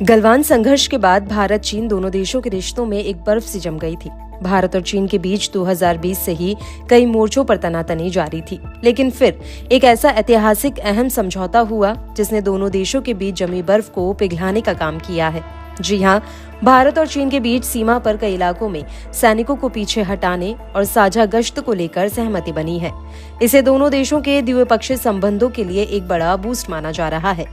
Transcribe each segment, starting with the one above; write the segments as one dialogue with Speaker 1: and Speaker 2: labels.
Speaker 1: गलवान संघर्ष के बाद भारत चीन दोनों देशों के रिश्तों में एक बर्फ सी जम गई थी। भारत और चीन के बीच 2020 से ही कई मोर्चों पर तनातनी जारी थी, लेकिन फिर एक ऐसा ऐतिहासिक अहम समझौता हुआ जिसने दोनों देशों के बीच जमी बर्फ को पिघलाने का काम किया है। जी हाँ, भारत और चीन के बीच सीमा पर कई इलाकों में सैनिकों को पीछे हटाने और साझा गश्त को लेकर सहमति बनी है। इसे दोनों देशों के द्विपक्षीय संबंधों के लिए एक बड़ा बूस्ट माना जा रहा है।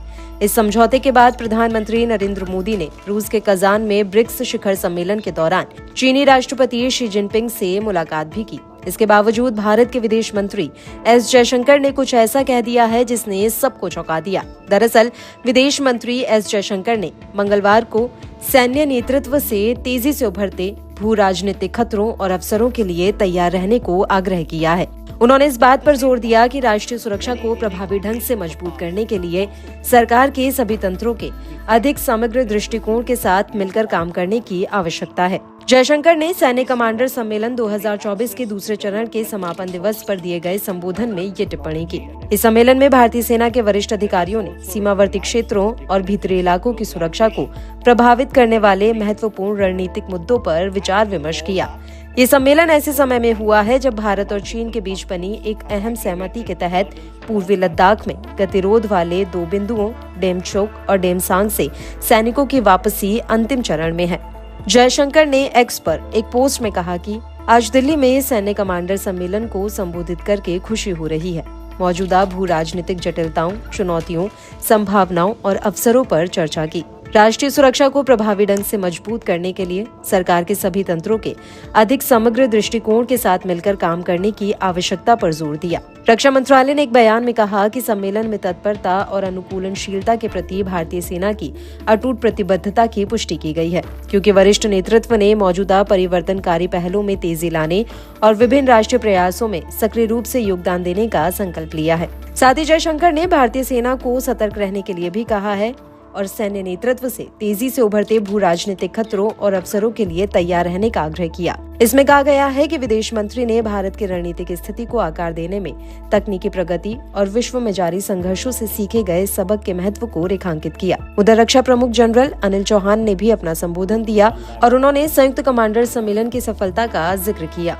Speaker 1: इस समझौते के बाद प्रधानमंत्री नरेंद्र मोदी ने रूस के कजान में ब्रिक्स शिखर सम्मेलन के दौरान चीनी राष्ट्रपति शी जिनपिंग से मुलाकात भी की। इसके बावजूद भारत के विदेश मंत्री एस जयशंकर ने कुछ ऐसा कह दिया है जिसने सबको चौंका दिया। दरअसल विदेश मंत्री एस जयशंकर ने मंगलवार को सैन्य नेतृत्व से तेजी से उभरते भू राजनीतिक खतरों और अवसरों के लिए तैयार रहने को आग्रह किया है। उन्होंने इस बात पर जोर दिया कि राष्ट्रीय सुरक्षा को प्रभावी ढंग से मजबूत करने के लिए सरकार के सभी तंत्रों के अधिक समग्र दृष्टिकोण के साथ मिलकर काम करने की आवश्यकता है। जयशंकर ने सैन्य कमांडर सम्मेलन 2024 के दूसरे चरण के समापन दिवस पर दिए गए संबोधन में ये टिप्पणी की। इस सम्मेलन में भारतीय सेना के वरिष्ठ अधिकारियों ने सीमावर्ती क्षेत्रों और भीतरी इलाकों की सुरक्षा को प्रभावित करने वाले महत्वपूर्ण रणनीतिक मुद्दों पर विचार विमर्श किया। ये सम्मेलन ऐसे समय में हुआ है जब भारत और चीन के बीच बनी एक अहम सहमति के तहत पूर्वी लद्दाख में गतिरोध वाले 2 बिंदुओं डेमचोक और डेमसांग से सैनिकों की वापसी अंतिम चरण में है। जयशंकर ने एक्स पर एक पोस्ट में कहा कि आज दिल्ली में सैन्य कमांडर सम्मेलन को संबोधित करके खुशी हो रही है। मौजूदा भू राजनीतिक जटिलताओं, चुनौतियों, संभावनाओं और अवसरों पर चर्चा की। राष्ट्रीय सुरक्षा को प्रभावी ढंग से मजबूत करने के लिए सरकार के सभी तंत्रों के अधिक समग्र दृष्टिकोण के साथ मिलकर काम करने की आवश्यकता पर जोर दिया। रक्षा मंत्रालय ने एक बयान में कहा कि सम्मेलन में तत्परता और अनुकूलनशीलता के प्रति भारतीय सेना की अटूट प्रतिबद्धता की पुष्टि की गई है, क्योंकि वरिष्ठ नेतृत्व ने मौजूदा परिवर्तनकारी पहलों में तेजी लाने और विभिन्न राष्ट्रीय प्रयासों में सक्रिय रूप से योगदान देने का संकल्प लिया है। साथ ही जयशंकर ने भारतीय सेना को सतर्क रहने के लिए भी कहा है और सैन्य नेतृत्व से तेजी से उभरते भू राजनीतिक खतरों और अवसरों के लिए तैयार रहने का आग्रह किया। इसमें कहा गया है कि विदेश मंत्री ने भारत की रणनीतिक स्थिति को आकार देने में तकनीकी प्रगति और विश्व में जारी संघर्षों से सीखे गए सबक के महत्व को रेखांकित किया। उधर रक्षा प्रमुख जनरल अनिल चौहान ने भी अपना संबोधन दिया और उन्होंने संयुक्त कमांडर सम्मेलन की सफलता का जिक्र किया।